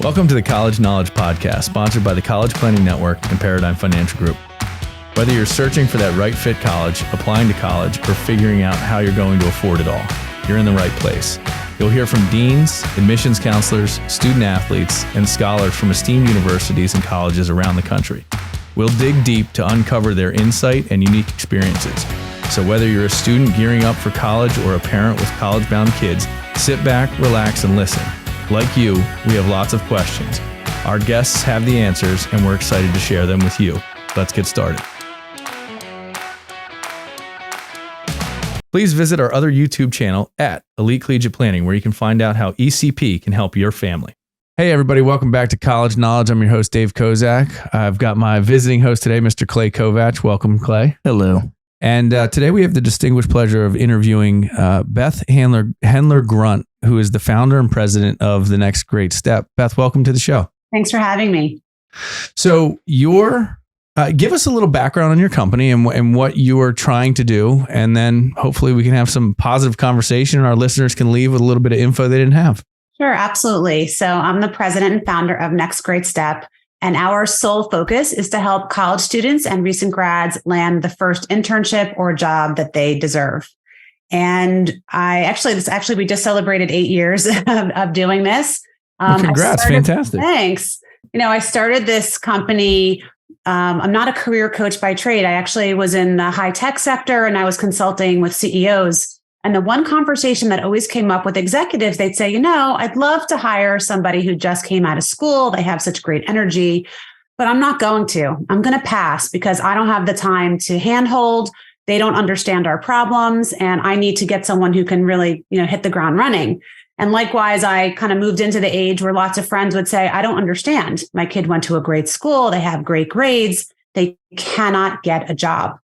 Welcome to the College Knowledge Podcast, sponsored by the College Planning Network and Paradigm Financial Group. Whether you're searching for that right fit college, applying to college, or figuring out how you're going to afford it all, you're in the right place. You'll hear from deans, admissions counselors, student athletes, and scholars from esteemed universities and colleges around the country. We'll dig deep to uncover their insight and unique experiences. So whether you're a student gearing up for college or a parent with college-bound kids, sit back, relax, and listen. Like you, we have lots of questions. Our guests have the answers, and we're excited to share them with you. Let's get started. Please visit our other YouTube channel at Elite Collegiate Planning, where you can find out how ECP can help your family. Hey, everybody. Welcome back to College Knowledge. I'm your host, Dave Kozak. I've got my visiting host today, Mr. Clay Kovach. Welcome, Clay. Hello. And today we have the distinguished pleasure of interviewing Beth Hendler-Grunt, who is the founder and president of The Next Great Step. Beth, welcome to the show. Thanks for having me. So give us a little background on your company and what you are trying to do, and then hopefully we can have some positive conversation and our listeners can leave with a little bit of info they didn't have. Sure, absolutely. So I'm the president and founder of Next Great Step, and our sole focus is to help college students and recent grads land the first internship or job that they deserve. And we just celebrated 8 years of doing this. Congrats, fantastic. Thanks. I started this company. I'm not a career coach by trade. I actually was in the high tech sector and I was consulting with CEOs. And the one conversation that always came up with executives, they'd say, I'd love to hire somebody who just came out of school. They have such great energy, but I'm not going to. I'm going to pass because I don't have the time to handhold. They don't understand our problems. And I need to get someone who can really, hit the ground running. And likewise, I kind of moved into the age where lots of friends would say, I don't understand. My kid went to a great school. They have great grades. They cannot get a job.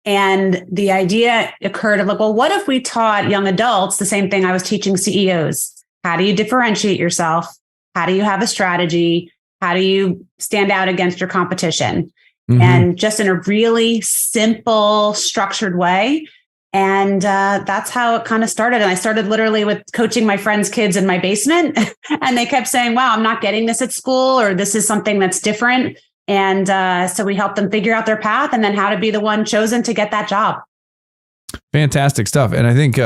And the idea occurred of what if we taught young adults the same thing I was teaching CEOs? How do you differentiate yourself? How do you have a strategy? How do you stand out against your competition? Mm-hmm. And just in a really simple, structured way. And that's how it kind of started. And I started literally with coaching my friends' kids in my basement. And they kept saying, wow, I'm not getting this at school, or this is something that's different. And so we helped them figure out their path and then how to be the one chosen to get that job. Fantastic stuff. And I think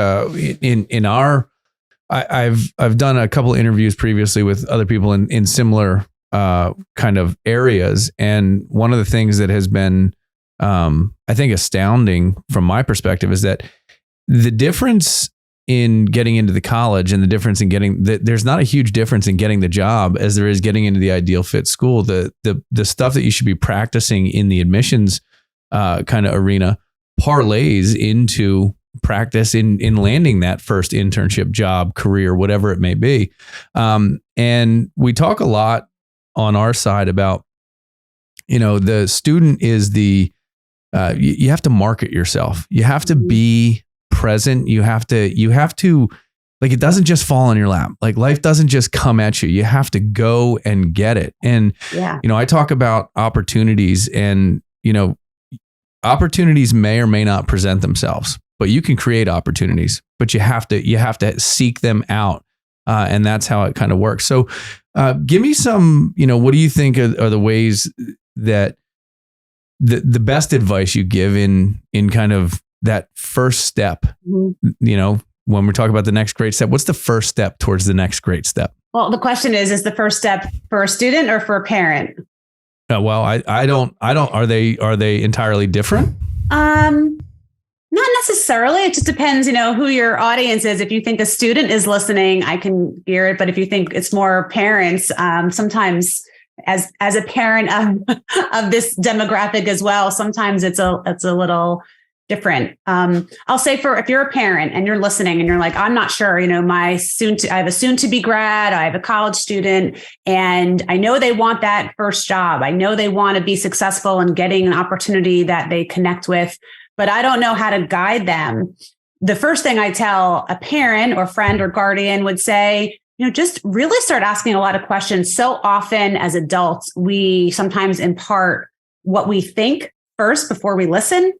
I've done a couple of interviews previously with other people in similar kind of areas. And one of the things that has been I think astounding from my perspective is that the difference in getting into the college and the difference in there's not a huge difference in getting the job as there is getting into the ideal fit school. The stuff that you should be practicing in the admissions kind of arena parlays into practice in landing that first internship, job, career, whatever it may be. And we talk a lot on our side about, the student is you have to market yourself. You have to be present. You have to, it doesn't just fall on your lap. Life doesn't just come at you. You have to go and get it. And, I talk about opportunities and, opportunities may or may not present themselves, but you can create opportunities, but you have to seek them out. And that's how it kind of works. So give me some, what do you think are the ways that the best advice you give in kind of that first step, when we're talking about the next great step, what's the first step towards the next great step? Well, the question is the first step for a student or for a parent? Well, I don't, are they entirely different? Not necessarily. It just depends, who your audience is. If you think a student is listening, I can hear it. But if you think it's more parents, sometimes as a parent of this demographic as well, sometimes it's a little different. I'll say if you're a parent and you're listening and you're like, I'm not sure, I have a soon to be grad, I have a college student, and I know they want that first job. I know they want to be successful in getting an opportunity that they connect with, but I don't know how to guide them. The first thing I tell a parent or friend or guardian would say, just really start asking a lot of questions. So often as adults, we sometimes impart what we think first before we listen.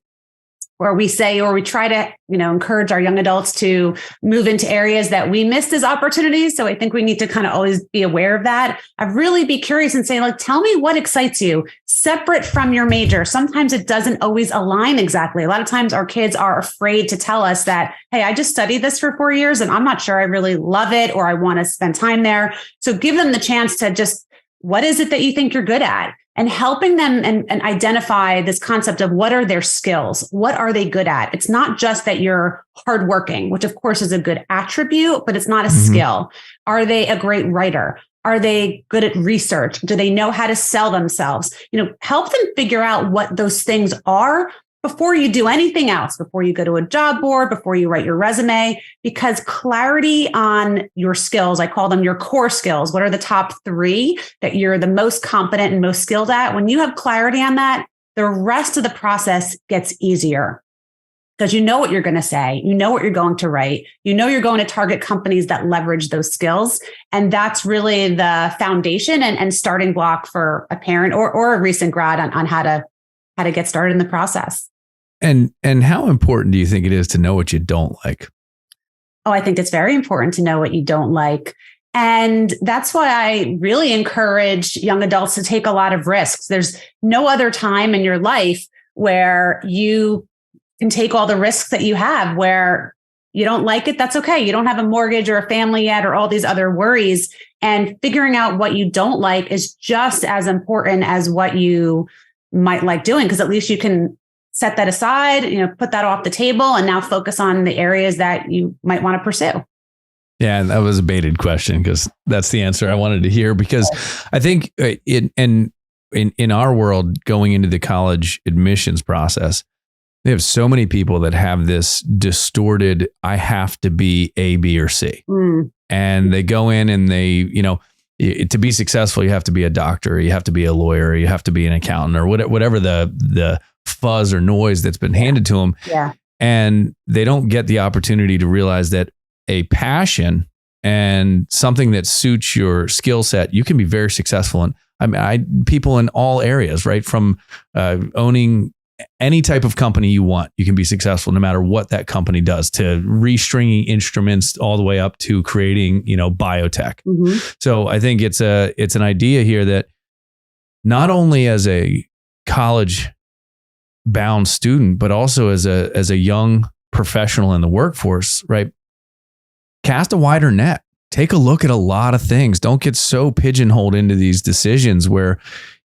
where we say, or we try to, encourage our young adults to move into areas that we missed as opportunities. So I think we need to kind of always be aware of that. I'd really be curious and say, like, tell me what excites you separate from your major. Sometimes it doesn't always align exactly. A lot of times our kids are afraid to tell us that, hey, I just studied this for 4 years and I'm not sure I really love it or I want to spend time there. So give them the chance to just, what is it that you think you're good at? And helping them and identify this concept of what are their skills? What are they good at? It's not just that you're hardworking, which of course is a good attribute, but it's not a skill. Are they a great writer? Are they good at research? Do they know how to sell themselves? Help them figure out what those things are before you do anything else, before you go to a job board, before you write your resume, because clarity on your skills, I call them your core skills. What are the top 3 that you're the most competent and most skilled at? When you have clarity on that, the rest of the process gets easier because you know what you're going to say, you know what you're going to write, you're going to target companies that leverage those skills. And that's really the foundation and starting block for a parent or a recent grad on how to get started in the process. And how important do you think it is to know what you don't like? Oh, I think it's very important to know what you don't like. And that's why I really encourage young adults to take a lot of risks. There's no other time in your life where you can take all the risks that you have, where you don't like it. That's okay. You don't have a mortgage or a family yet, or all these other worries. And figuring out what you don't like is just as important as what you might like doing, because at least you can set that aside, put that off the table and now focus on the areas that you might want to pursue. Yeah, that was a baited question because that's the answer I wanted to hear, because I think in our world, going into the college admissions process, they have so many people that have this distorted, I have to be A, B, or C. And they go in and they, to be successful, you have to be a doctor, you have to be a lawyer, you have to be an accountant, or whatever the fuzz or noise that's been handed to them. Yeah. And they don't get the opportunity to realize that a passion and something that suits your skill set, you can be very successful in. People in all areas, right? From owning any type of company you want, you can be successful no matter what that company does, to restringing instruments all the way up to creating, biotech. So I think it's an idea here that not only as a college bound student, but also as a young professional in the workforce, right? Cast a wider net. Take a look at a lot of things. Don't get so pigeonholed into these decisions where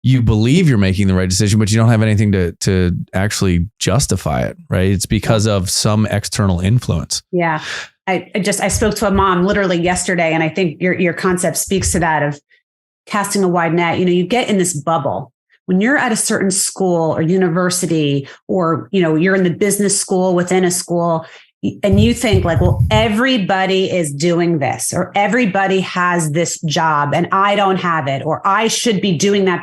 you believe you're making the right decision, but you don't have anything to actually justify it, right? It's because of some external influence. Yeah. I spoke to a mom literally yesterday, and I think your concept speaks to that of casting a wide net. You get in this bubble. When you're at a certain school or university, or, you're in the business school within a school, and you think like, well, everybody is doing this, or everybody has this job and I don't have it, or I should be doing that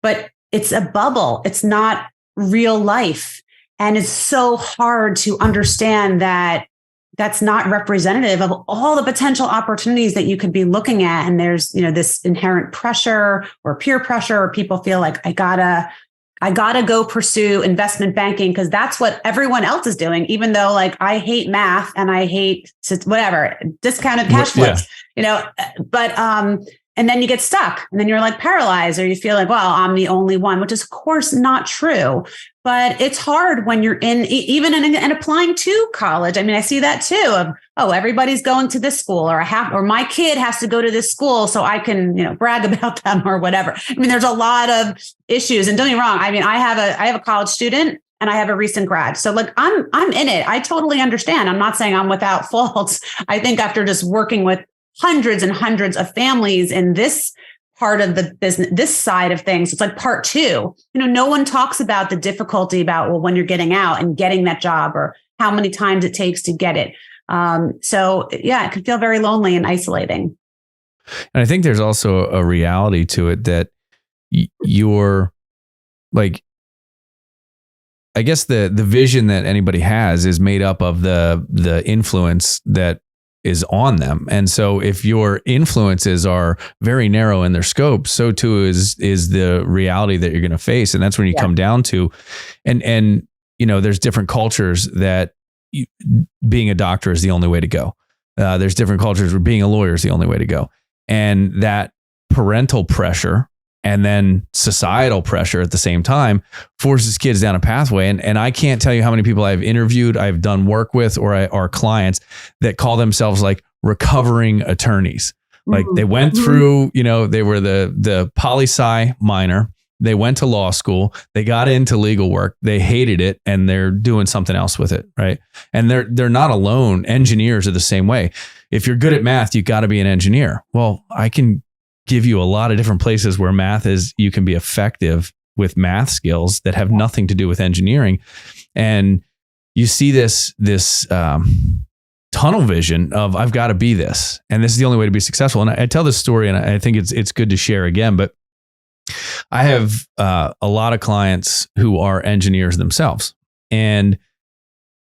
but it's a bubble. It's not real life. And it's so hard to understand that that's not representative of all the potential opportunities that you could be looking at. And there's, this inherent pressure or peer pressure, or people feel like I gotta go pursue investment banking because that's what everyone else is doing, even though like I hate math and I hate whatever discounted cash flows, and then you get stuck and then you're like paralyzed, or you feel like, well, I'm the only one, which is of course not true. But it's hard when you're even in applying to college. I mean, I see that too of, oh, everybody's going to this school, or my kid has to go to this school so I can, brag about them or whatever. I mean, there's a lot of issues, and don't get me wrong. I mean, I have a college student and I have a recent grad. So like, I'm in it. I totally understand. I'm not saying I'm without faults. I think after just working with hundreds and hundreds of families in this part of the business, this side of things, it's like part 2. No one talks about the difficulty about, well, when you're getting out and getting that job, or how many times it takes to get it. So yeah, it can feel very lonely and isolating. And I think there's also a reality to it that you're like, I guess the vision that anybody has is made up of the influence that is on them. And so if your influences are very narrow in their scope, so too is the reality that you're going to face. And that's when you come down to, and there's different cultures that being a doctor is the only way to go. There's different cultures where being a lawyer is the only way to go. And that parental pressure and then societal pressure at the same time forces kids down a pathway. And I can't tell you how many people I've interviewed, I've done work with, or are clients that call themselves like recovering attorneys. Like they went through, they were the poli-sci minor. They went to law school. They got into legal work. They hated it, and they're doing something else with it, right? And they're not alone. Engineers are the same way. If you're good at math, you got to be an engineer. Well, I can give you a lot of different places where you can be effective with math skills that have nothing to do with engineering. And you see this tunnel vision of I've got to be this, and this is the only way to be successful. And I tell this story, and I think it's good to share again, but I have a lot of clients who are engineers themselves, and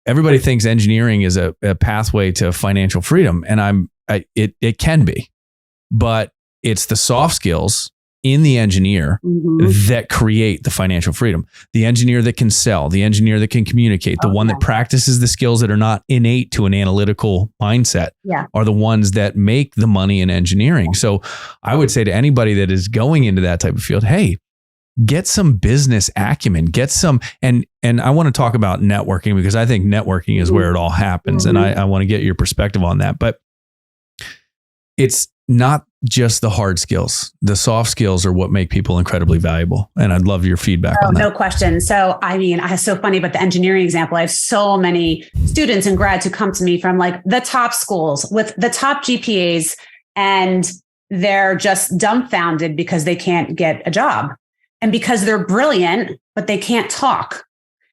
everybody thinks engineering is a pathway to financial freedom. And it can be, but it's the soft skills in the engineer that create the financial freedom. The engineer that can sell, the engineer that can communicate, the one that practices the skills that are not innate to an analytical mindset are the ones that make the money in engineering. So I would say to anybody that is going into that type of field, hey, get some business acumen, and I want to talk about networking, because I think networking is where it all happens. And I want to get your perspective on that, but it's not just the hard skills. The soft skills are what make people incredibly valuable. And I'd love your feedback on that. No question. So, it's so funny about the engineering example. I have so many students and grads who come to me from like the top schools with the top GPAs, and they're just dumbfounded because they can't get a job, and because they're brilliant, but they can't talk,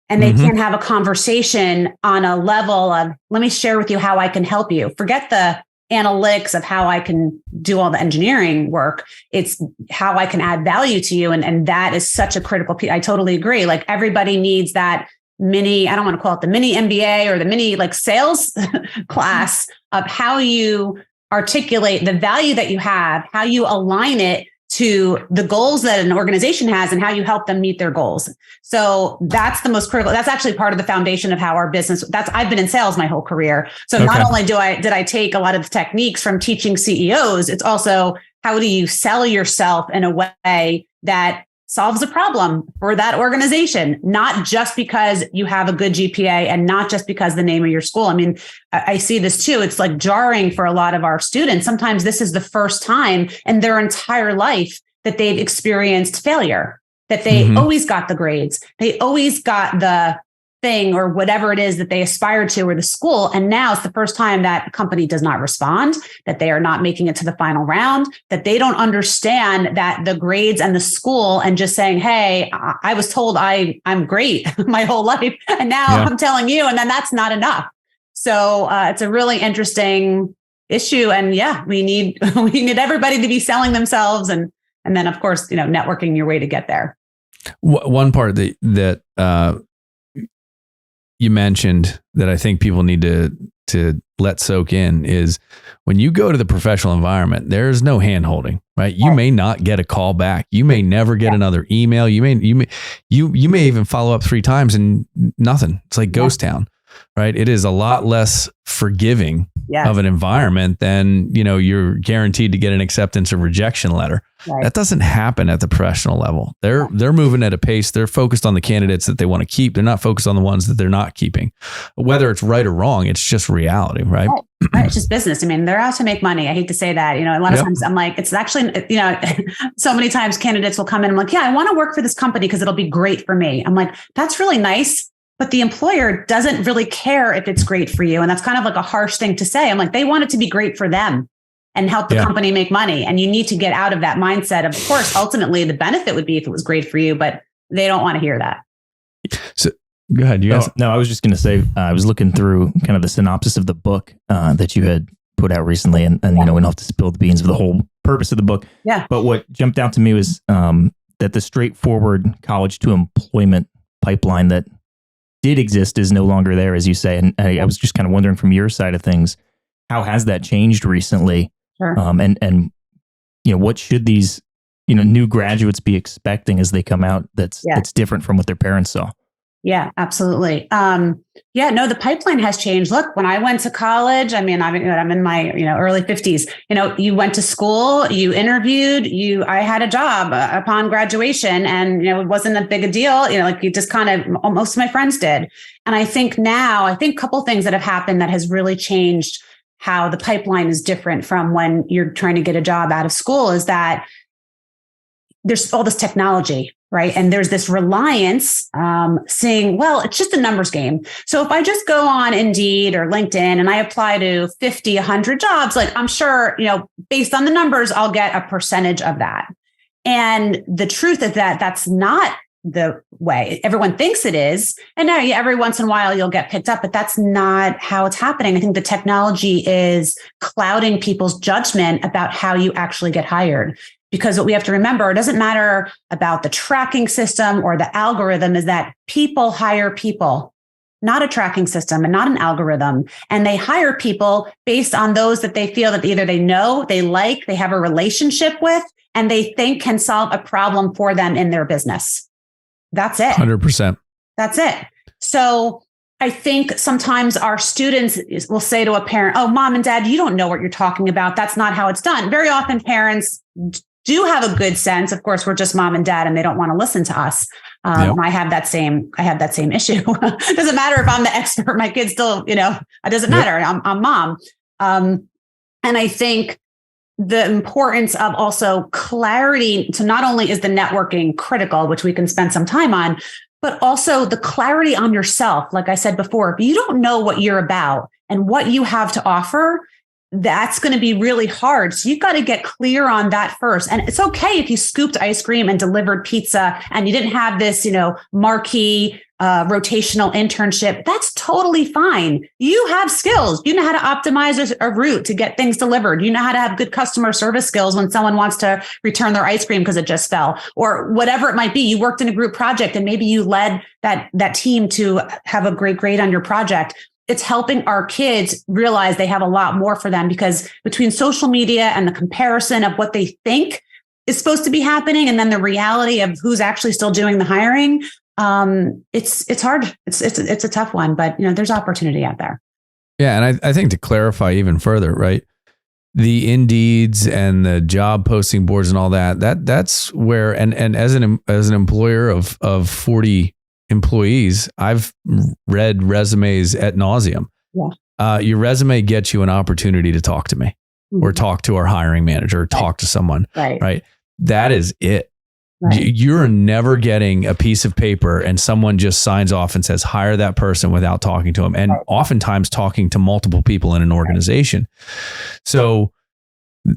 and they can't have a conversation on a level of, let me share with you how I can help you. Forget the analytics of how I can do all the engineering work. It's how I can add value to you. And that is such a critical piece. I totally agree. Like everybody needs that mini, I don't want to call it the mini MBA or the mini like sales class of how you articulate the value that you have, how you align it to the goals that an organization has, and how you help them meet their goals. So that's the most critical. That's actually part of the foundation of how our business, I've been in sales my whole career. So not only did I take a lot of the techniques from teaching CEOs, it's also how do you sell yourself in a way that solves a problem for that organization, not just because you have a good GPA and not just because the name of your school. I mean, I see this too. It's like jarring for a lot of our students. Sometimes this is the first time in their entire life that they've experienced failure, that they always got the grades. They always got the thing or whatever it is that they aspired to, or the school. And now it's the first time that company does not respond, that they are not making it to the final round, that they don't understand that the grades and the school, and just saying, hey, I was told I'm great my whole life, and now I'm telling you, and then that's not enough. So it's a really interesting issue. And we need everybody to be selling themselves. And then of course, networking your way to get there. One part that you mentioned that I think people need to let soak in is when you go to the professional environment, there's no hand holding, right? You may not get a call back. You may never get another email. You may even follow up 3 times and nothing. It's like ghost town, right? It is a lot less forgiving of an environment than, you're guaranteed to get an acceptance or rejection letter. Right. That doesn't happen at the professional level. They're moving at a pace. They're focused on the candidates that they want to keep. They're not focused on the ones that they're not keeping. Whether it's right or wrong, it's just reality, right? Right. It's just business. I mean, they're out to make money. I hate to say that. A lot of times I'm like, it's actually, so many times candidates will come in. I'm like, I want to work for this company because it'll be great for me. I'm like, that's really nice. But the employer doesn't really care if it's great for you. And that's kind of like a harsh thing to say. I'm like, they want it to be great for them and help the company make money. And you need to get out of that mindset. Of course, ultimately, the benefit would be if it was great for you, but they don't want to hear that. So go ahead. No, I was just going to say, I was looking through kind of the synopsis of the book that you had put out recently. And we don't have to spill the beans of the whole purpose of the book. Yeah. But what jumped out to me was that the straightforward college to employment pipeline that did exist is no longer there, as you say. And I was just kind of wondering from your side of things, how has that changed recently? Sure. And what should these new graduates be expecting as they come out that's different from what their parents saw? Yeah, absolutely. No, the pipeline has changed. Look, when I went to college, I mean, I'm in my, early 50s, you went to school, you interviewed, I had a job upon graduation, and, it wasn't a big a deal, like you just kind of, most of my friends did. And I think now, a couple things that have happened that has really changed how the pipeline is different from when you're trying to get a job out of school is that there's all this technology, right? And there's this reliance, saying, well, it's just a numbers game. So if I just go on Indeed or LinkedIn and I apply to 50, 100 jobs, like I'm sure, based on the numbers, I'll get a percentage of that. And the truth is that that's not the way everyone thinks it is. And now every once in a while you'll get picked up, but that's not how it's happening. I think the technology is clouding people's judgment about how you actually get hired. Because what we have to remember, it doesn't matter about the tracking system or the algorithm, is that people hire people, not a tracking system and not an algorithm. And they hire people based on those that they feel that either they know, they like, they have a relationship with, and they think can solve a problem for them in their business. That's it. 100%. That's it. So I think sometimes our students will say to a parent, oh, mom and dad, you don't know what you're talking about. That's not how it's done. Very often parents do have a good sense. Of course, we're just mom and dad and they don't want to listen to us. Yep. I have that same issue. It doesn't matter if I'm the expert, my kids still, it doesn't matter. I'm mom. And I think the importance of also clarity. So not only is the networking critical, which we can spend some time on, but also the clarity on yourself. Like I said before, if you don't know what you're about and what you have to offer, that's going to be really hard. So you've got to get clear on that first. And it's okay if you scooped ice cream and delivered pizza and you didn't have this, marquee rotational internship. That's totally fine. You have skills. You know how to optimize a route to get things delivered. You know how to have good customer service skills when someone wants to return their ice cream because it just fell, or whatever it might be. You worked in a group project and maybe you led that team to have a great grade on your project. It's helping our kids realize they have a lot more for them, because between social media and the comparison of what they think is supposed to be happening and then the reality of who's actually still doing the hiring, it's hard. It's a tough one, but there's opportunity out there. Yeah, and I think to clarify even further, right? The Indeeds and the job posting boards and all that's where, and as an employer of 40 employees, I've read resumes ad nauseum. Yeah. Your resume gets you an opportunity to talk to me, or talk to our hiring manager, or talk to someone. Right. That is it. Right. You're never getting a piece of paper and someone just signs off and says, hire that person, without talking to them. And oftentimes talking to multiple people in an organization. So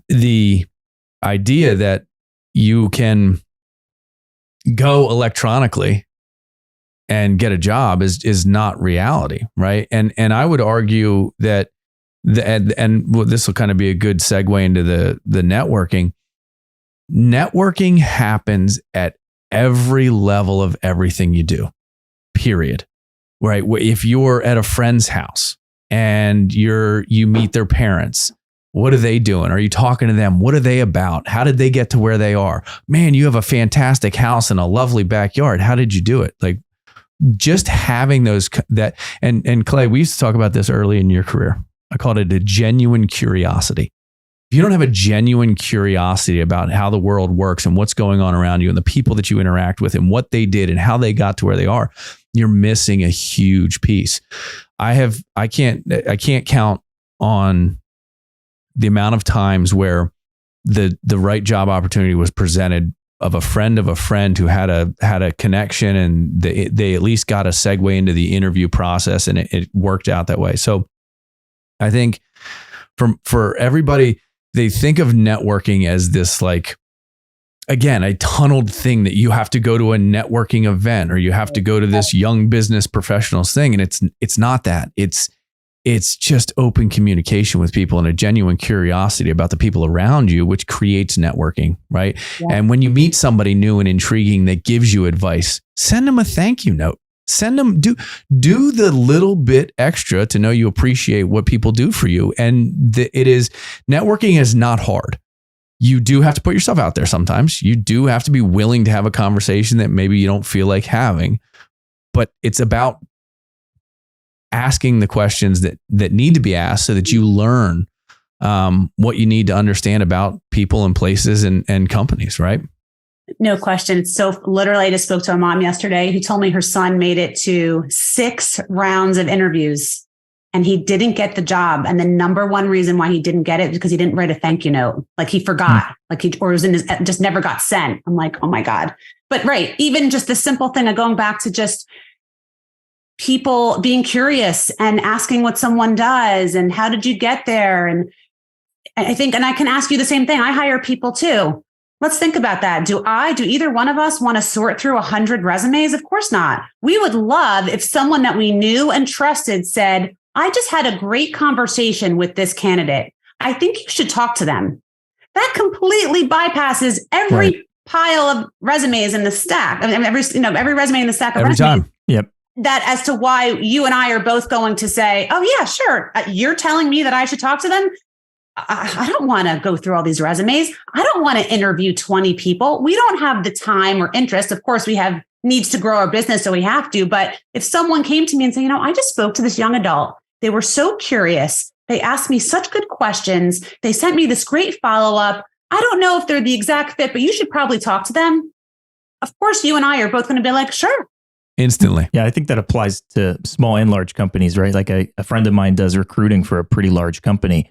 the idea that you can go electronically and get a job is not reality, right? And I would argue that this will kind of be a good segue into the networking. Networking happens at every level of everything you do, period. Right? If you're at a friend's house and you meet their parents, what are they doing? Are you talking to them? What are they about? How did they get to where they are? Man, you have a fantastic house and a lovely backyard. How did you do it? Like, just having those and Clay, we used to talk about this early in your career. I called it a genuine curiosity. If you don't have a genuine curiosity about how the world works and what's going on around you and the people that you interact with and what they did and how they got to where they are, you're missing a huge piece. I can't count on the amount of times where the right job opportunity was presented of a friend who had a connection, and they at least got a segue into the interview process, and it worked out that way. So I think for everybody, they think of networking as this, like, again, a tunneled thing that you have to go to a networking event or you have to go to this young business professionals thing. And it's not that. It's just open communication with people and a genuine curiosity about the people around you, which creates networking, right? Yeah. And when you meet somebody new and intriguing that gives you advice, send them a thank you note. Send them, do the little bit extra to know you appreciate what people do for you. And networking is not hard. You do have to put yourself out there sometimes. You do have to be willing to have a conversation that maybe you don't feel like having. but it's about asking the questions that need to be asked so that you learn what you need to understand about people and places and companies, right? No question. So literally, I just spoke to a mom yesterday who told me her son made it to 6 rounds of interviews and he didn't get the job. And the number one reason why he didn't get it is because he didn't write a thank you note. Like he forgot, or was in his, just never got sent. I'm like, oh my God. But right. Even just the simple thing of going back to just people being curious and asking what someone does and how did you get there? And I think, and I can ask you the same thing. I hire people too. Let's think about that. Do either one of us want to sort through 100 resumes? Of course not. We would love if someone that we knew and trusted said, I just had a great conversation with this candidate. I think you should talk to them. That completely bypasses every pile of resumes in the stack. I mean, every resume in the stack of every resumes. time. Yep. That as to why you and I are both going to say, oh yeah, sure. You're telling me that I should talk to them. I don't want to go through all these resumes. I don't want to interview 20 people. We don't have the time or interest. Of course, we have needs to grow our business, so we have to. But if someone came to me and said, I just spoke to this young adult. They were so curious. They asked me such good questions. They sent me this great follow-up. I don't know if they're the exact fit, but you should probably talk to them. Of course, you and I are both going to be like, sure. Instantly. Yeah, I think that applies to small and large companies, right? Like a friend of mine does recruiting for a pretty large company.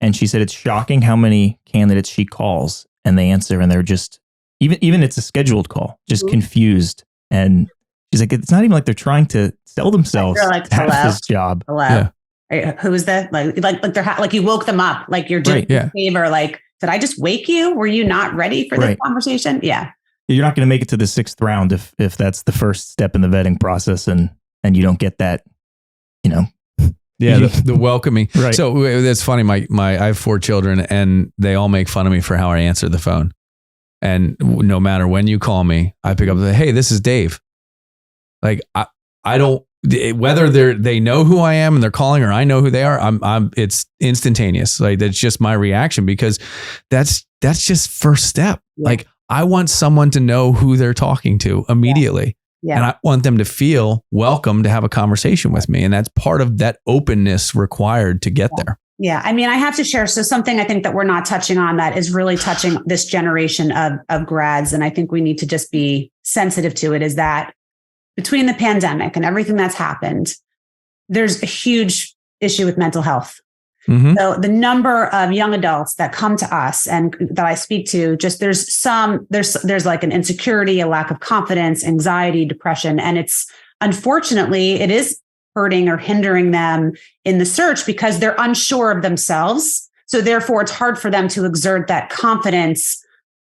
And she said it's shocking how many candidates she calls and they answer and they're just, even it's a scheduled call, just confused. And she's like, it's not even like they're trying to sell themselves like, to have this job. Hello. Yeah. Who is that? Like they're like you woke them up, like you're doing a favor. Like, did I just wake you? Were you not ready for this conversation? Yeah. You're not going to make it to the 6th round if that's the first step in the vetting process and you don't get that, Yeah, the welcoming. Right. So that's funny. I have 4 children and they all make fun of me for how I answer the phone. And no matter when you call me, I pick up and say, hey, this is Dave. Like I don't, whether they know who I am and they're calling or I know who they are, it's instantaneous. Like that's just my reaction because that's just first step. Yeah. Like I want someone to know who they're talking to immediately. Yeah. And I want them to feel welcome to have a conversation with me. And that's part of that openness required to get there. Yeah. I mean, I have to share. So something I think that we're not touching on that is really touching this generation of grads. And I think we need to just be sensitive to it is that between the pandemic and everything that's happened, there's a huge issue with mental health. Mm-hmm. So the number of young adults that come to us and that I speak to, just there's like an insecurity, a lack of confidence, anxiety, depression. And it's unfortunately, it is hurting or hindering them in the search because they're unsure of themselves. So therefore, it's hard for them to exert that confidence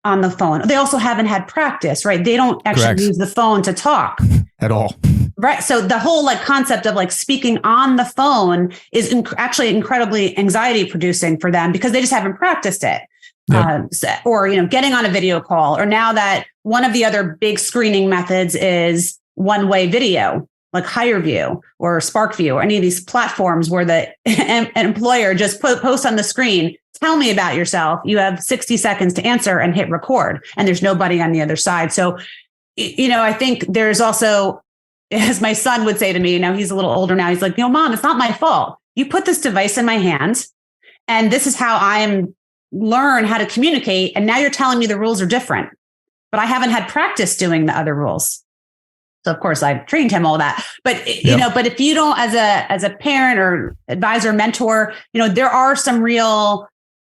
on the phone. They also haven't had practice, right? They don't actually use the phone to talk at all. Right. So the whole concept of speaking on the phone is actually incredibly anxiety producing for them because they just haven't practiced it. Yep. Or, getting on a video call, or now that one of the other big screening methods is one-way video, like HireVue or SparkView or any of these platforms where an employer just posts on the screen, tell me about yourself. You have 60 seconds to answer and hit record. And there's nobody on the other side. So, I think there's also, as my son would say to me, he's a little older now. He's like, Mom, it's not my fault. You put this device in my hand and this is how I learn how to communicate. And now you're telling me the rules are different, but I haven't had practice doing the other rules. So of course I've trained him all that, but but if you don't, as a parent or advisor, mentor, there are some real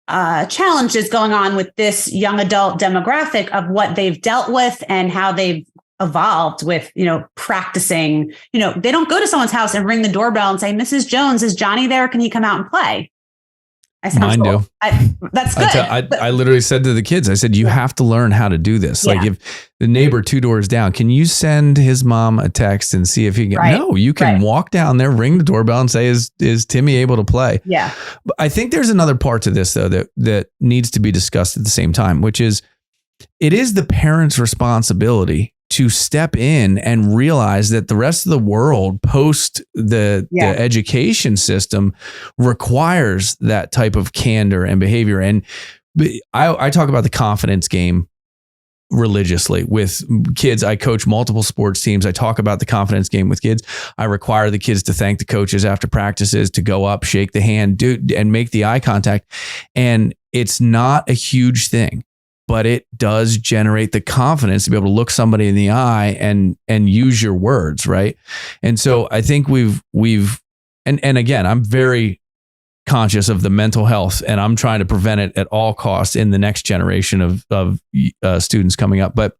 challenges going on with this young adult demographic of what they've dealt with and how they've evolved with, practicing. They don't go to someone's house and ring the doorbell and say, Mrs. Jones, is Johnny there? Can he come out and play? Mine do. That's good. I literally said to the kids, I said, you have to learn how to do this. Yeah. Like if the neighbor 2 doors down, can you send his mom a text and see if he can? No, you can walk down there, ring the doorbell and say, is Timmy able to play? Yeah. But I think there's another part to this though, that needs to be discussed at the same time, which is it is the parent's responsibility to step in and realize that the rest of the world post the education system requires that type of candor and behavior. And I talk about the confidence game religiously with kids. I coach multiple sports teams. I talk about the confidence game with kids. I require the kids to thank the coaches after practices, to go up, shake the hand, and make the eye contact. And it's not a huge thing, but it does generate the confidence to be able to look somebody in the eye and use your words, right? And so I think we've and again, I'm very conscious of the mental health, and I'm trying to prevent it at all costs in the next generation of students coming up. But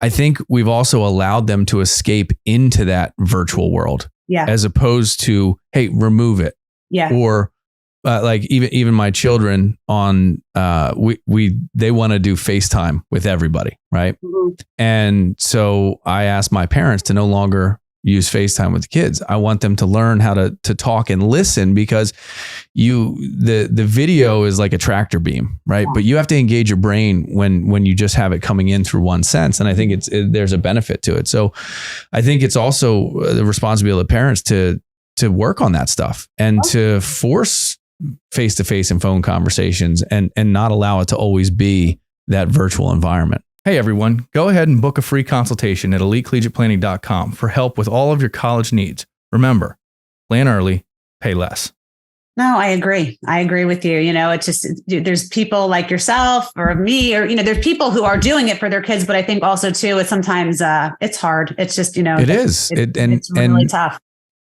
I think we've also allowed them to escape into that virtual world, as opposed to, hey, remove it, or like even my children on they want to do FaceTime with everybody, right? Mm-hmm. And so I asked my parents to no longer use FaceTime with the kids. I want them to learn how to talk and listen, because the video is like a tractor beam, right? But you have to engage your brain when you just have it coming in through one sense. And I think there's a benefit to it. So I think it's also the responsibility of parents to work on that stuff and to force face-to-face and phone conversations and not allow it to always be that virtual environment. Hey everyone, go ahead and book a free consultation at elitecollegiateplanning.com for help with all of your college needs. Remember, plan early, pay less. No, I agree. I agree with you. It's just, there's people like yourself or me, or, there's people who are doing it for their kids, but I think also too, it's sometimes it's hard. It's just, it's really tough.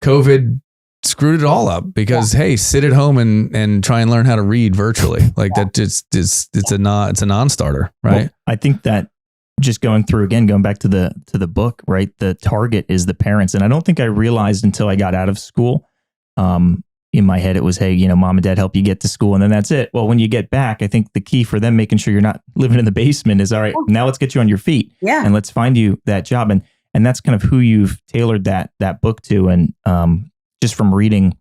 COVID screwed it all up because, hey, sit at home and try and learn how to read virtually. Like that just it's a non-starter, right? Well, I think that just going back to the book, right? The target is the parents. And I don't think I realized until I got out of school. In my head, it was, hey, mom and dad help you get to school, and then that's it. Well, when you get back, I think the key for them making sure you're not living in the basement is, all right, now let's get you on your feet. Yeah. And let's find you that job. And that's kind of who you've tailored that book to. And just from reading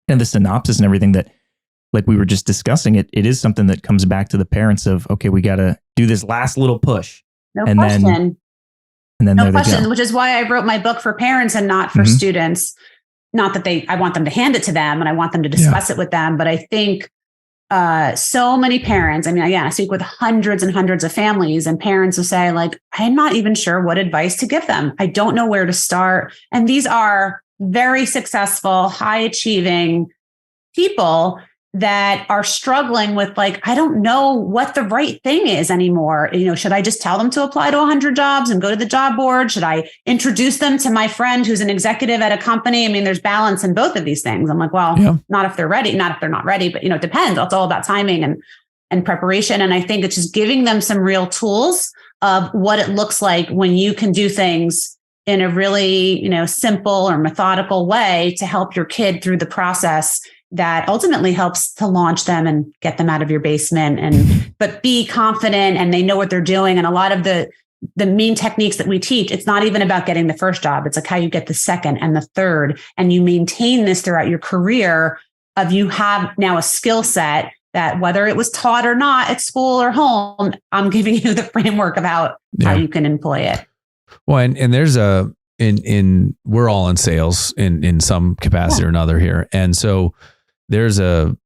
and the synopsis and everything, that like we were just discussing, it is something that comes back to the parents of, okay, we got to do this last little push. No question. Which is why I wrote my book for parents and not for students. Not that I want them to hand it to them and I want them to discuss it with them. But I think so many parents, I speak with hundreds and hundreds of families, and parents will say, like, I'm not even sure what advice to give them. I don't know where to start. And these are very successful, high achieving people that are struggling with, like, I don't know what the right thing is anymore. Should I just tell them to apply to 100 jobs and go to the job board? Should I introduce them to my friend who's an executive at a company? There's balance in both of these things. I'm like, well, not if they're ready, not if they're not ready, but it depends. It's all about timing and preparation. And I think it's just giving them some real tools of what it looks like when you can do things in a really, simple or methodical way to help your kid through the process that ultimately helps to launch them and get them out of your basement, but be confident and they know what they're doing. And a lot of the main techniques that we teach, it's not even about getting the first job. It's like how you get the second and the third, and you maintain this throughout your career of you have now a skill set that whether it was taught or not at school or home, I'm giving you the framework about how you can employ it. Well, and there's we're all in sales in some capacity or another here. And so there's a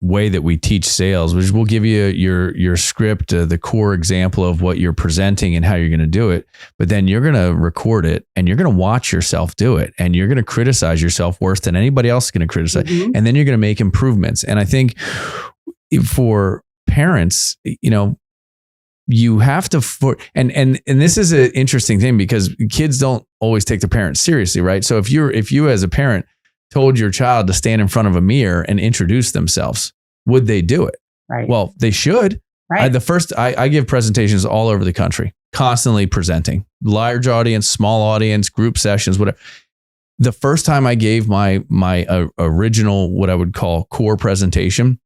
way that we teach sales, which will give you your script, the core example of what you're presenting and how you're going to do it. But then you're going to record it and you're going to watch yourself do it. And you're going to criticize yourself worse than anybody else is going to criticize. Mm-hmm. And then you're going to make improvements. And I think for parents, you have to, and this is an interesting thing because kids don't always take their parents seriously, right? So if you as a parent told your child to stand in front of a mirror and introduce themselves, would they do it? Right. Well, they should. Right. I give presentations all over the country, constantly presenting, large audience, small audience, group sessions, whatever. The first time I gave my original, what I would call core presentation,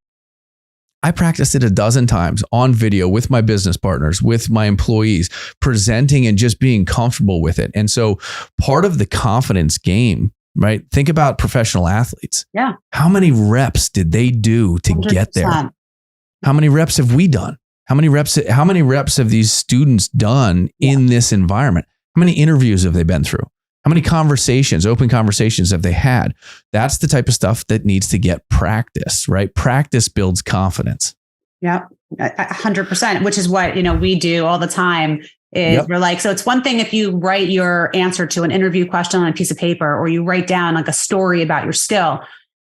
I practiced it a dozen times on video with my business partners, with my employees, presenting and just being comfortable with it. And so part of the confidence game, right? Think about professional athletes. Yeah. How many reps did they do to 100%. Get there? How many reps have we done? How many reps have these students done in this environment? How many interviews have they been through? How many open conversations have they had? That's the type of stuff that needs to get practice, right? Practice builds confidence. Yep. 100%, which is what, we do all the time is we're like, so it's one thing if you write your answer to an interview question on a piece of paper, or you write down like a story about your skill,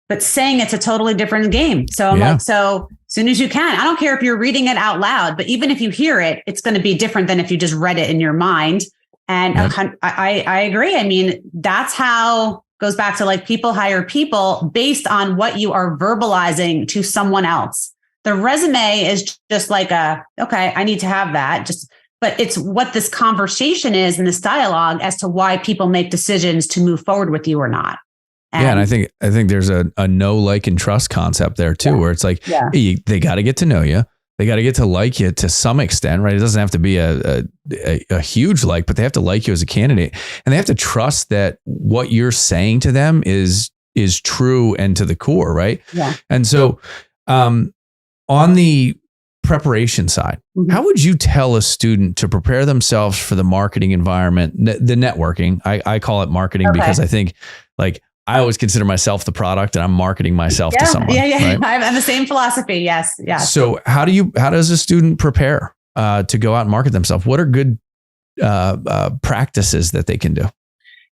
but saying it's a totally different game. So I'm like, so as soon as you can, I don't care if you're reading it out loud, but even if you hear it, it's going to be different than if you just read it in your mind. And I agree. I mean, that's how goes back to like people hire people based on what you are verbalizing to someone else. The resume is just like okay, I need to have that. But it's what this conversation is and this dialogue as to why people make decisions to move forward with you or not. And I think there's a know, like, and trust concept there too, where it's like, they got to get to know you. They got to get to like you to some extent, right? It doesn't have to be a huge like, but they have to like you as a candidate, and they have to trust that what you're saying to them is true and to the core, right? Yeah. And so, on the preparation side, how would you tell a student to prepare themselves for the marketing environment, the networking? I call it marketing because I think, like, I always consider myself the product and I'm marketing myself to someone. Yeah. Right? I have the same philosophy. Yes. So how does a student prepare to go out and market themselves? What are good practices that they can do?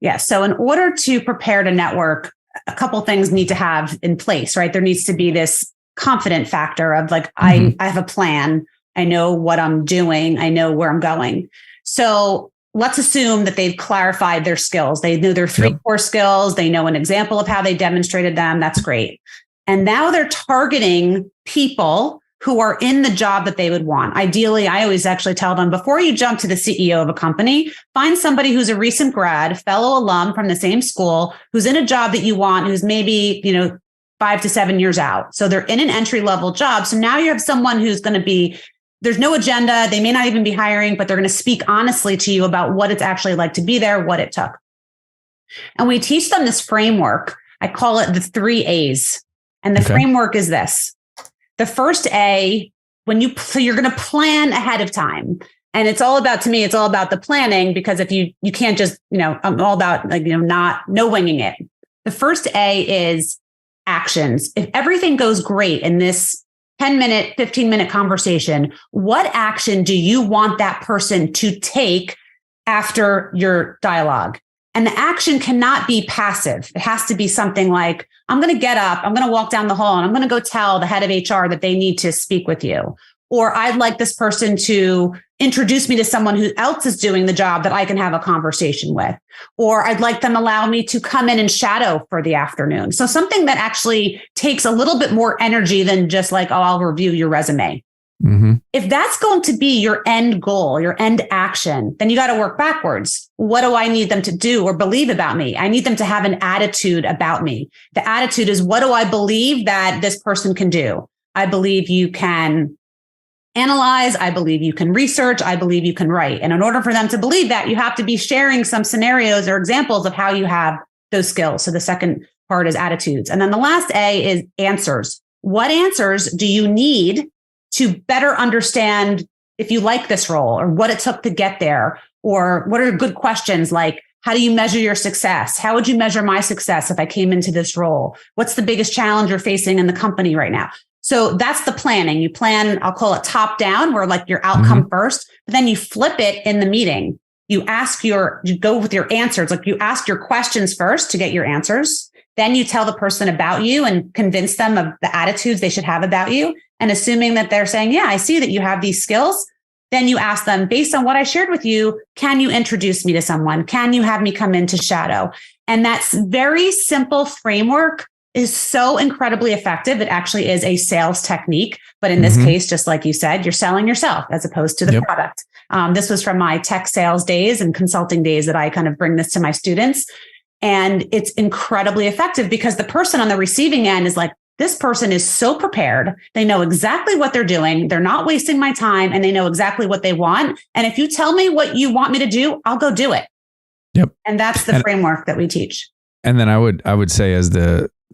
Yeah. So in order to prepare to network, a couple things need to have in place, right? There needs to be this confident factor of like, I have a plan. I know what I'm doing. I know where I'm going. So let's assume that they've clarified their skills. They know their 3 core skills. They know an example of how they demonstrated them. That's great. And now they're targeting people who are in the job that they would want. Ideally, I always actually tell them, before you jump to the CEO of a company, find somebody who's a recent grad, fellow alum from the same school, who's in a job that you want, who's maybe, 5 to 7 years out. So they're in an entry-level job. So now you have someone who's going to be, there's no agenda. They may not even be hiring, but they're going to speak honestly to you about what it's actually like to be there, what it took. And we teach them this framework. I call it the 3 A's. And the framework is this. The first A, so you're going to plan ahead of time. And it's all about, to me, it's all about the planning, because if you can't just, I'm all about no winging it. The first A is actions. If everything goes great in this 10-minute, 15-minute conversation, what action do you want that person to take after your dialogue? And the action cannot be passive. It has to be something like, I'm going to get up, I'm going to walk down the hall, and I'm going to go tell the head of HR that they need to speak with you. Or I'd like this person to introduce me to someone who else is doing the job that I can have a conversation with. Or I'd like them allow me to come in and shadow for the afternoon. So something that actually takes a little bit more energy than just like, I'll review your resume. If that's going to be your end goal, your end action, then you got to work backwards. What do I need them to do or believe about me? I need them to have an attitude about me. The attitude is, what do I believe that this person can do? I believe you can analyze. I believe you can research. I believe you can write. And in order for them to believe that, you have to be sharing some scenarios or examples of how you have those skills. So the second part is attitudes. And then the last A is answers. What answers do you need to better understand if you like this role, or what it took to get there? Or what are good questions like, how do you measure your success? How would you measure my success if I came into this role? What's the biggest challenge you're facing in the company right now? So that's the planning. You plan, I'll call it top down, where like your outcome first, but then you flip it in the meeting. You go with your answers. Like you ask your questions first to get your answers. Then you tell the person about you and convince them of the attitudes they should have about you. And assuming that they're saying, yeah, I see that you have these skills. Then you ask them, based on what I shared with you, can you introduce me to someone? Can you have me come in to shadow? And that's very simple framework is so incredibly effective. It actually is a sales technique. But in this case, just like you said, you're selling yourself as opposed to the product. This was from my tech sales days and consulting days that I kind of bring this to my students. And it's incredibly effective because the person on the receiving end is like, this person is so prepared. They know exactly what they're doing. They're not wasting my time, and they know exactly what they want. And if you tell me what you want me to do, I'll go do it. Yep. And that's the framework that we teach. And then I would say, as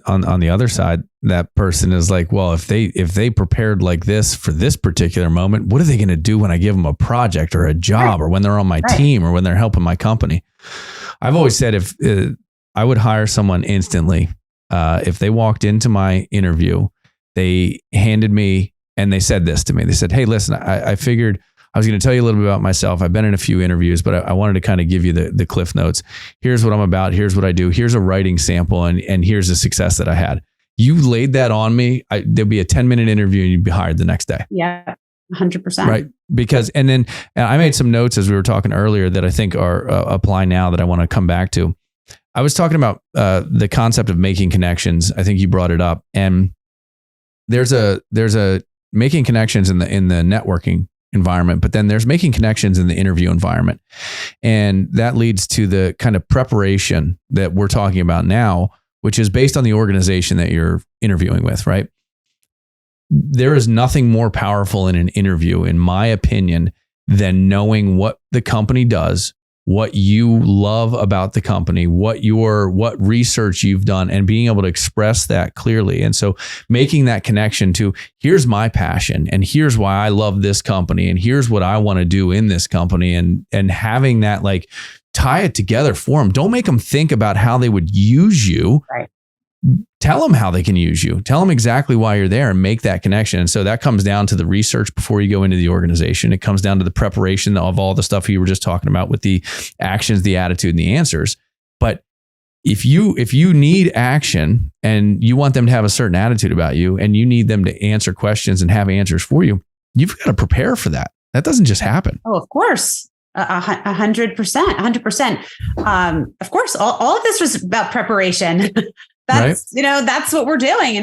on the other side, that person is like, well, if they prepared like this for this particular moment, what are they going to do when I give them a project or a job or when they're on my team or when they're helping my company? I've always said, if I would hire someone instantly, if they walked into my interview, they handed me And they said this to me. They said, hey, listen, I figured I was going to tell you a little bit about myself. I've been in a few interviews, but I wanted to kind of give you the cliff notes. Here's what I'm about. Here's what I do. Here's a writing sample. And here's the success that I had. You laid that on me. There'd be a 10-minute interview and you'd be hired the next day. Yeah, 100%. Right. Because, and I made some notes as we were talking earlier that I think are apply now that I want to come back to. I was talking about the concept of making connections. I think you brought it up. And there's a making connections in the networking environment, but then there's making connections in the interview environment. And that leads to the kind of preparation that we're talking about now, which is based on the organization that you're interviewing with, right? There is nothing more powerful in an interview, in my opinion, than knowing what the company does, what you love about the company, what research you've done, and being able to express that clearly. And so making that connection to here's my passion and here's why I love this company and here's what I want to do in this company, and having that, like, tie it together for them. Don't make them think about how they would use you. Right. Tell them how they can use you. Tell them exactly why you're there and make that connection. And so that comes down to the research before you go into the organization. It comes down to the preparation of all the stuff you were just talking about with the actions, the attitude, and the answers. But if you need action and you want them to have a certain attitude about you and you need them to answer questions and have answers for you, you've got to prepare for that. That doesn't just happen. Oh, of course. 100%. Of course, all of this was about preparation. That's, right? That's what we're doing.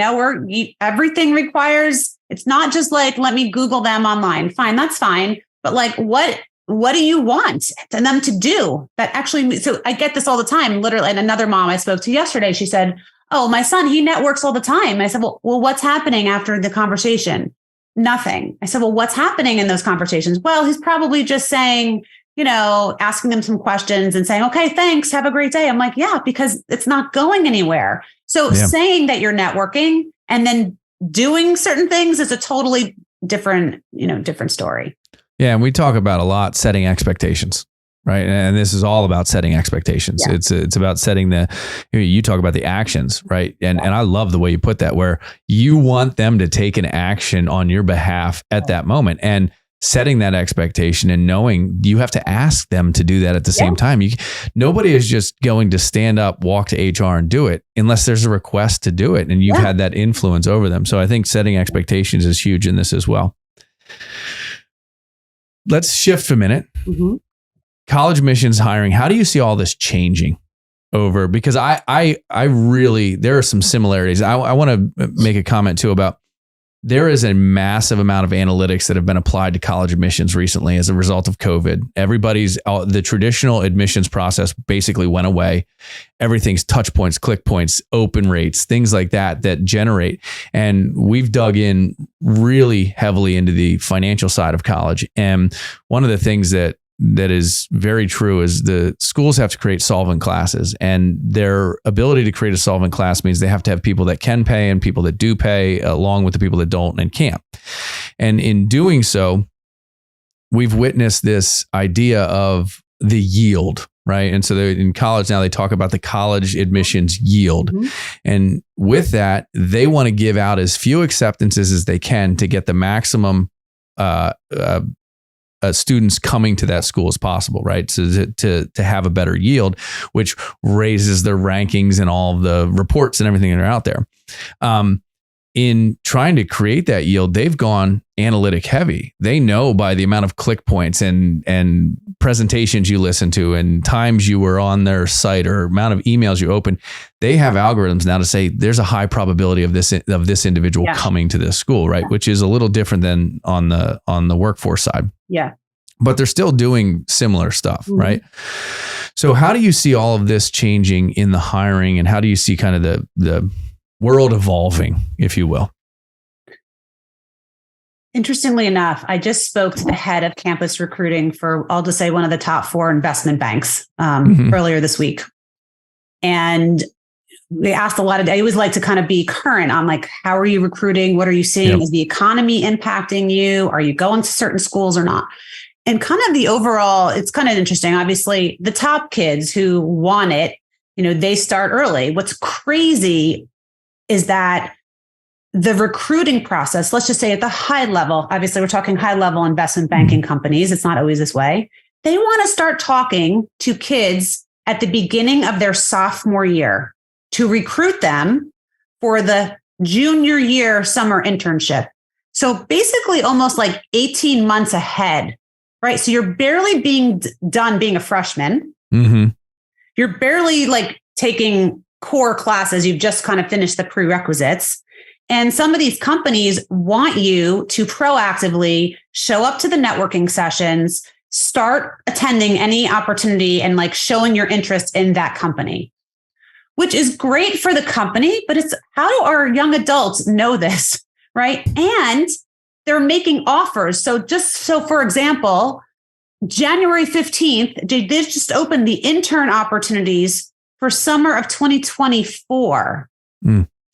Everything requires, it's not just like, let me Google them online. Fine. That's fine. But like, what do you want them to do that actually? So I get this all the time, literally. And another mom I spoke to yesterday, she said, oh, my son, he networks all the time. I said, well, what's happening after the conversation? Nothing. I said, well, what's happening in those conversations? Well, he's probably just saying, asking them some questions and saying, okay, thanks. Have a great day. I'm like, yeah, because it's not going anywhere. So saying that you're networking and then doing certain things is a totally different story. Yeah. And we talk about a lot setting expectations, right? And this is all about setting expectations. Yeah. It's about setting you talk about the actions, right? And I love the way you put that, where you want them to take an action on your behalf at that moment. And setting that expectation and knowing you have to ask them to do that at the same time. Nobody is just going to stand up, walk to HR and do it unless there's a request to do it and you've had that influence over them. So I think setting expectations is huge in this as well. Let's shift for a minute. Mm-hmm. College admissions hiring. How do you see all this changing over? Because I really, there are some similarities. I want to make a comment too about, there is a massive amount of analytics that have been applied to college admissions recently as a result of COVID. The traditional admissions process basically went away. Everything's touch points, click points, open rates, things like that generate. And we've dug in really heavily into the financial side of college. And one of the things that is very true is the schools have to create solvent classes, and their ability to create a solvent class means they have to have people that can pay and people that do pay, along with the people that don't and can't. And in doing so, we've witnessed this idea of the yield, right? And so in college now, they talk about the college admissions yield. Mm-hmm. And with that, they want to give out as few acceptances as they can to get the maximum students coming to that school as possible, right? So to have a better yield, which raises their rankings and all of the reports and everything that are out there. In trying to create that yield, they've gone analytic heavy. They know by the amount of click points and presentations you listen to and times you were on their site or amount of emails you open, they have algorithms now to say there's a high probability of this individual coming to this school, right? Which is a little different than on the workforce side. Yeah. But they're still doing similar stuff, right? So how do you see all of this changing in the hiring, and how do you see kind of the world evolving, if you will? Interestingly enough, I just spoke to the head of campus recruiting for, I'll just say, one of the top 4 investment banks earlier this week. And they asked I always like to kind of be current on, like, how are you recruiting? What are you seeing? Is the economy impacting you? Are you going to certain schools or not? And kind of the overall, it's kind of interesting. Obviously, the top kids who want it, they start early. What's crazy is that the recruiting process, let's just say at the high level, obviously we're talking high level investment banking companies. It's not always this way. They want to start talking to kids at the beginning of their sophomore year to recruit them for the junior year summer internship. So basically almost like 18 months ahead, right? So you're barely done being a freshman. Mm-hmm. You're barely like taking core classes. You've just kind of finished the prerequisites. And some of these companies want you to proactively show up to the networking sessions, start attending any opportunity and like showing your interest in that company, which is great for the company, but it's how do our young adults know this, right? And they're making offers. So for example, January 15th, they just opened the intern opportunities for summer of 2024.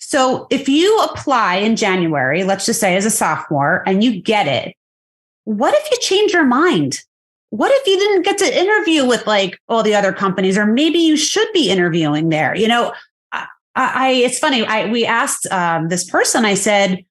So if you apply in January, let's just say as a sophomore, and you get it, what if you change your mind? What if you didn't get to interview with like all the other companies, or maybe you should be interviewing there? You know, it's funny. We asked this person, I said,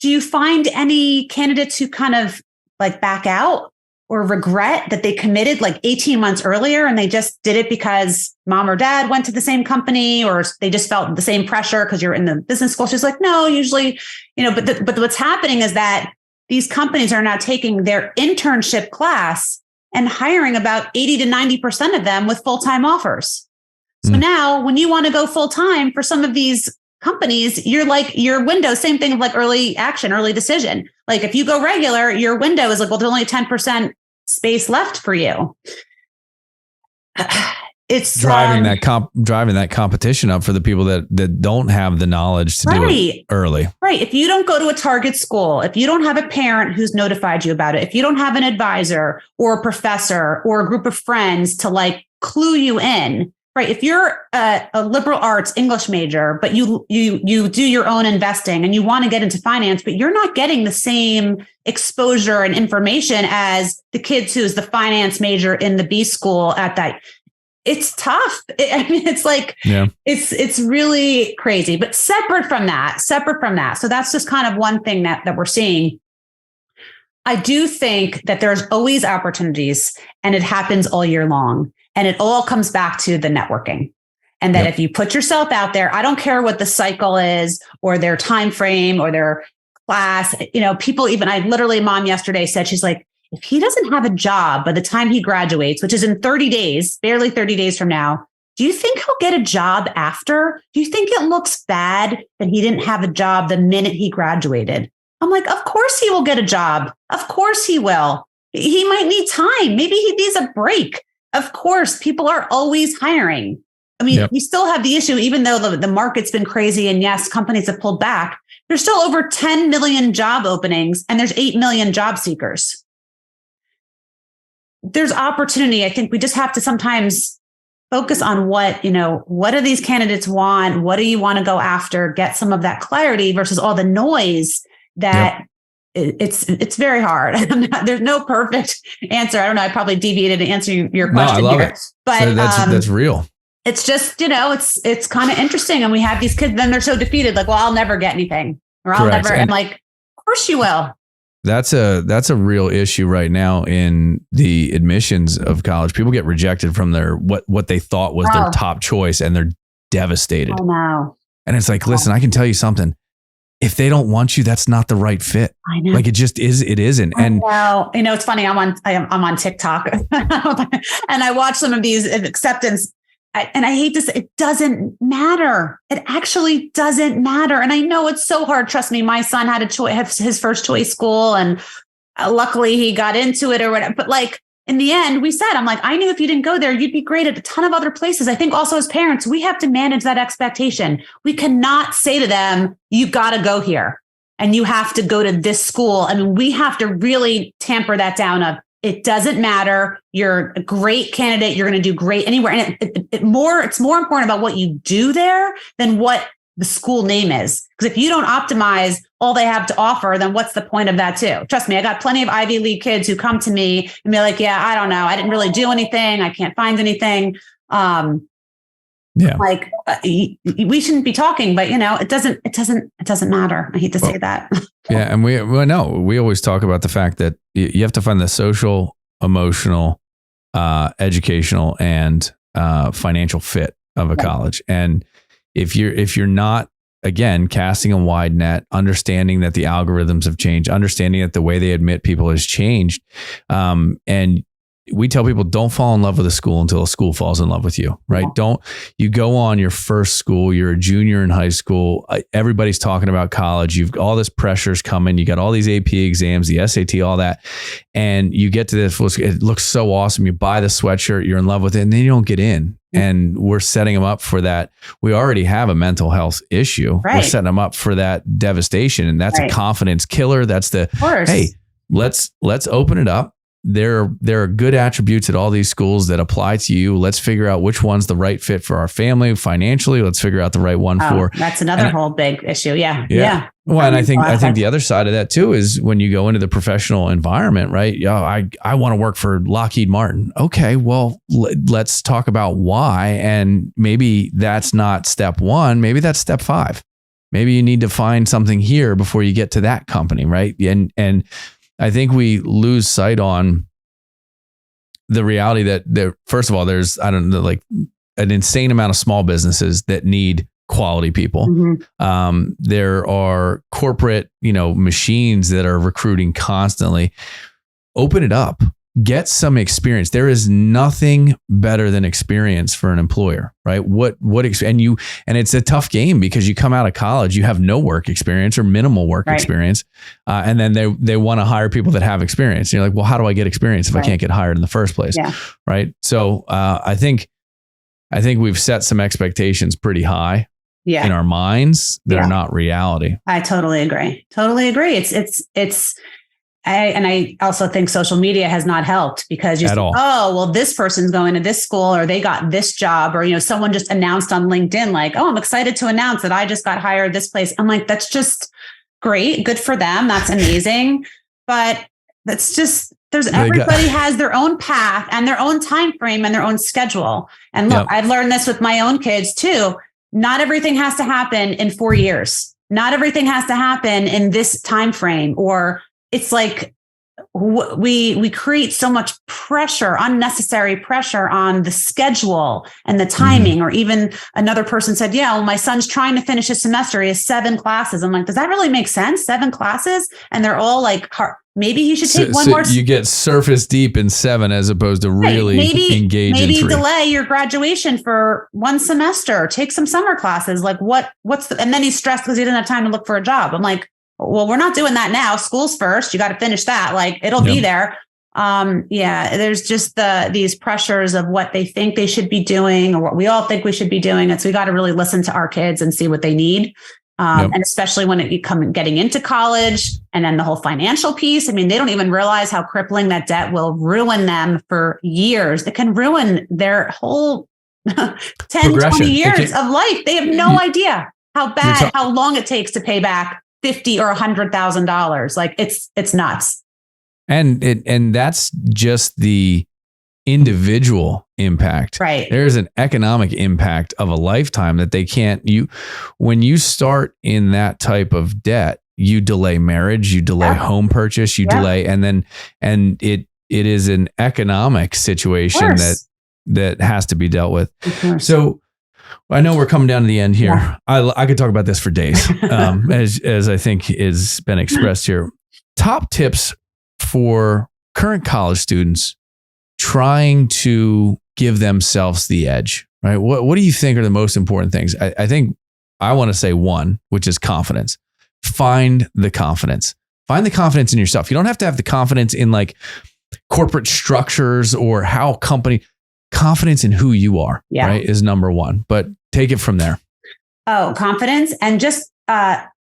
do you find any candidates who kind of like back out or regret that they committed like 18 months earlier and they just did it because mom or dad went to the same company, or they just felt the same pressure because you're in the business school? She's like, no, usually, you know, but what's happening is that these companies are now taking their internship class and hiring about 80 to 90% of them with full-time offers. So now when you want to go full-time for some of these companies, you're like your window, same thing of like early action, early decision. Like if you go regular, your window is like, well, there's only 10% space left for you. It's driving that competition up for the people that don't have the knowledge to do it early. Right. If you don't go to a target school, if you don't have a parent who's notified you about it, if you don't have an advisor or a professor or a group of friends to like clue you in, right? If you're a liberal arts English major, but you do your own investing and you want to get into finance, but you're not getting the same exposure and information as the kids who's the finance major in the B school at that. It's tough. It's like, it's really crazy, but separate from that. So that's just kind of one thing that we're seeing. I do think that there's always opportunities and it happens all year long. And it all comes back to the networking. And that if you put yourself out there, I don't care what the cycle is or their time frame or their class, you know, people even, mom yesterday said, she's like, if he doesn't have a job by the time he graduates, which is in 30 days, barely 30 days from now, do you think he'll get a job after? Do you think it looks bad that he didn't have a job the minute he graduated? I'm like, of course he will get a job. Of course he will. He might need time. Maybe he needs a break. Of course, people are always hiring. I mean, we still have the issue, even though the market's been crazy and yes, companies have pulled back, there's still over 10 million job openings and there's 8 million job seekers. There's opportunity. I think we just have to sometimes focus on what do these candidates want? What do you want to go after? Get some of that clarity versus all the noise that it's very hard. There's no perfect answer. I don't know. I probably deviated to answer your question. No, I love here. it. But so that's real. It's just, it's kind of interesting. And we have these kids, then they're so defeated, like, well, I'll never get anything or I'll never. I'm like, of course you will. That's a real issue right now in the admissions of college. People get rejected from their what they thought was their top choice and they're devastated. Oh, no. And it's like, listen, I can tell you something. If they don't want you, that's not the right fit. I know. Like it just is. It isn't. And it's funny. I'm on TikTok and I watch some of these acceptance. And I hate to say, it doesn't matter. It actually doesn't matter. And I know it's so hard. Trust me, my son had his first choice school, and luckily he got into it or whatever. But like in the end, we said, I'm like, I knew if you didn't go there, you'd be great at a ton of other places. I think also as parents, we have to manage that expectation. We cannot say to them, you got to go here and you have to go to this school. I mean, we have to really tamper that down of, it doesn't matter. You're a great candidate. You're going to do great anywhere. And it's more important about what you do there than what the school name is. Because if you don't optimize all they have to offer, then what's the point of that too? Trust me, I got plenty of Ivy League kids who come to me and be like, yeah, I don't know. I didn't really do anything. I can't find anything. Yeah. Like we shouldn't be talking, but it doesn't matter. I hate to say that. Yeah. And we always talk about the fact that you have to find the social, emotional, educational, and financial fit of a college. And if you're not, again, casting a wide net, understanding that the algorithms have changed, understanding that the way they admit people has changed. And we tell people, don't fall in love with a school until a school falls in love with you, right? You go on your first school, you're a junior in high school. Everybody's talking about college. You've all this pressure's coming. You got all these AP exams, the SAT, all that. And you get to this, it looks so awesome. You buy the sweatshirt, you're in love with it, and then you don't get in. And we're setting them up for that. We already have a mental health issue. Right. We're setting them up for that devastation. And that's a confidence killer. That's hey, let's open it up. There are good attributes at all these schools that apply to you. Let's figure out which one's the right fit for our family financially. Let's figure out the right one for. That's another whole big issue. Yeah. Well, and I think the other side of that too is when you go into the professional environment, right? I want to work for Lockheed Martin. Okay, well, let's talk about why. And maybe that's not step 1. Maybe that's step 5. Maybe you need to find something here before you get to that company, right? And I think we lose sight on the reality that first of all, there's, I don't know, like an insane amount of small businesses that need quality people. Mm-hmm. There are corporate, machines that are recruiting constantly. Open it up. Get some experience. There is nothing better than experience for an employer, right? And it's a tough game because you come out of college, you have no work experience or minimal work experience. And then they want to hire people that have experience. And you're like, well, how do I get experience if I can't get hired in the first place? Yeah. Right. So, I think we've set some expectations pretty high in our minds that are not reality. I totally agree. I also think social media has not helped because this person's going to this school or they got this job or, someone just announced on LinkedIn, like, oh, I'm excited to announce that I just got hired this place. I'm like, that's just great. Good for them. That's amazing. But that's just, everybody has their own path and their own time frame and their own schedule. And look, I've learned this with my own kids too. Not everything has to happen in 4 years. Not everything has to happen in this time frame, or it's like we create so much pressure, unnecessary pressure on the schedule and the timing. Or even another person said, my son's trying to finish his semester. He has 7 classes. I'm like, does that really make sense? 7 classes? And they're all like hard. Maybe he should take one more. You get surface deep in 7 as opposed to really engage in 3. Maybe delay your graduation for 1 semester. Take some summer classes. Like and then he's stressed because he didn't have time to look for a job. I'm like, well, we're not doing that now. School's first. You got to finish that. Like it'll be there. There's just these pressures of what they think they should be doing or what we all think we should be doing. And so we got to really listen to our kids and see what they need. And especially when it getting into college and then the whole financial piece. I mean, they don't even realize how crippling that debt will ruin them for years. It can ruin their whole 10, 20 years of life. They have no idea how long it takes to pay back $50,000 or $100,000. Like it's nuts. And that's just the individual impact. Right. There's an economic impact of a lifetime that they can't, when you start in that type of debt, you delay marriage, you delay home purchase, you delay, and it is an economic situation that has to be dealt with. So I know we're coming down to the end here. Yeah. I could talk about this for days, as I think has been expressed here. Top tips for current college students trying to give themselves the edge, right? What do you think are the most important things? I think I want to say one, which is confidence. Find the confidence. Find the confidence in yourself. You don't have to have the confidence in like corporate structures or how confidence in who you are, right, is number one. But take it from there. Oh, confidence and just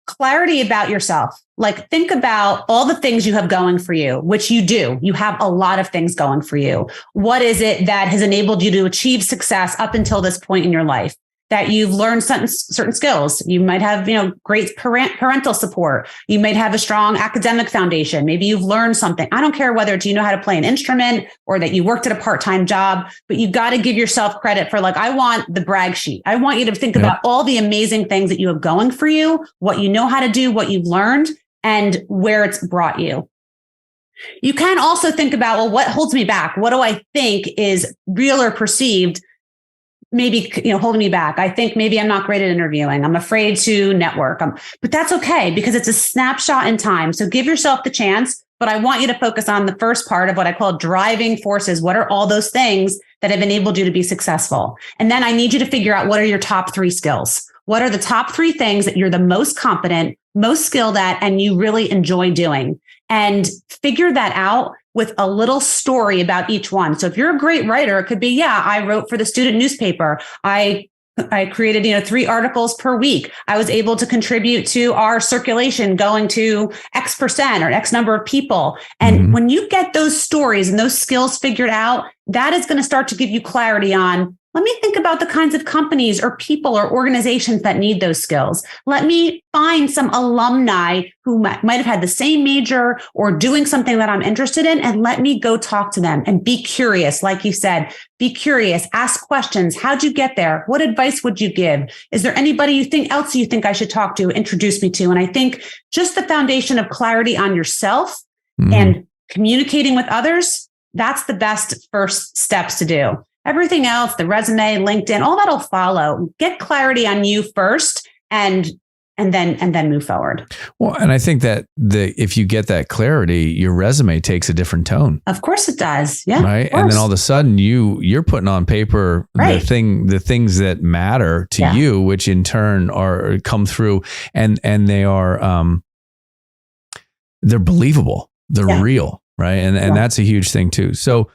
clarity about yourself. Like think about all the things you have going for you, which you do. You have a lot of things going for you. What is it that has enabled you to achieve success up until this point in your life? that you've learned certain skills. You might have, great parental support. You might have a strong academic foundation. Maybe you've learned something. I don't care whether it's you know how to play an instrument or that you worked at a part-time job, but you got to give yourself credit for I want the brag sheet. I want you to think about all the amazing things that you have going for you, what you know how to do, what you've learned, and where it's brought you. You can also think about, well, what holds me back? What do I think is real or perceived? Maybe, holding me back. I think maybe I'm not great at interviewing. I'm afraid to network. But that's okay because it's a snapshot in time. So give yourself the chance. But I want you to focus on the first part of what I call driving forces. What are all those things that have enabled you to be successful? And then I need you to figure out what are your top 3 skills. What are the top 3 things that you're the most competent, most skilled at, and you really enjoy doing? And figure that out with a little story about each one. So if you're a great writer, it could be, I wrote for the student newspaper. I created, 3 articles per week. I was able to contribute to our circulation going to X% or X number of people. And when you get those stories and those skills figured out, that is going to start to give you clarity on, let me think about the kinds of companies or people or organizations that need those skills. Let me find some alumni who might have had the same major or doing something that I'm interested in, and let me go talk to them and be curious. Like you said, be curious, ask questions. How'd you get there? What advice would you give? Is there anybody you think I should talk to, introduce me to? And I think just the foundation of clarity on yourself and communicating with others, that's the best first steps to do. Everything else, the resume, LinkedIn, all that'll follow. Get clarity on you first and then move forward. Well, and I think that if you get that clarity, your resume takes a different tone. Of course it does. Yeah. Right. And then all of a sudden you're putting on paper the things that matter to you, which in turn come through and they are they're believable. They're real. Right. And that's a huge thing too. So,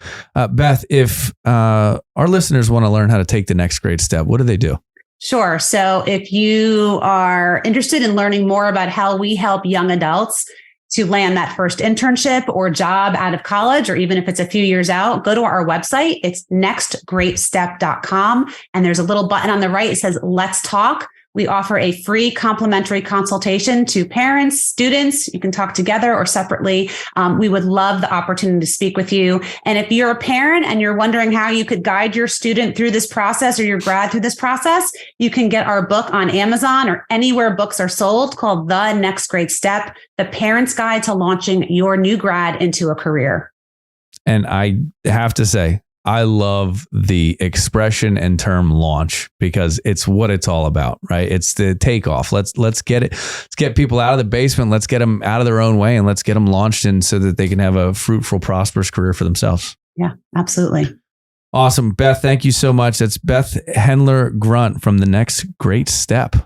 Beth, if our listeners want to learn how to take the next great step, what do they do? Sure. So if you are interested in learning more about how we help young adults to land that first internship or job out of college, or even if it's a few years out, go to our website. It's nextgreatstep.com. And there's a little button on the right. It says, Let's Talk. We offer a free complimentary consultation to parents, students. You can talk together or separately. We would love the opportunity to speak with you. And if you're a parent and you're wondering how you could guide your student through this process or your grad through this process, you can get our book on Amazon or anywhere books are sold called The Next Great Step, The Parent's Guide to Launching Your New Grad into a Career. And I have to say, I love the expression and term launch because it's what it's all about, right? It's the takeoff. Let's get it. Let's get people out of the basement. Let's get them out of their own way and let's get them launched in so that they can have a fruitful, prosperous career for themselves. Yeah, absolutely. Awesome. Beth, thank you so much. That's Beth Hendler-Grunt from The Next Great Step.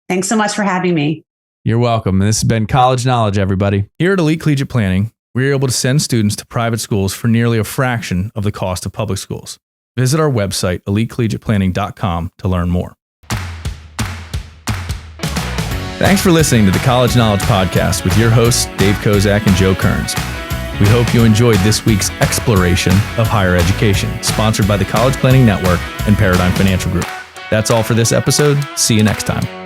Thanks so much for having me. You're welcome. And this has been College Knowledge, everybody. Here at Elite Collegiate Planning, we're able to send students to private schools for nearly a fraction of the cost of public schools. Visit our website, elitecollegiateplanning.com, to learn more. Thanks for listening to the College Knowledge Podcast with your hosts, Dave Kozak and Joe Kearns. We hope you enjoyed this week's exploration of higher education, sponsored by the College Planning Network and Paradigm Financial Group. That's all for this episode. See you next time.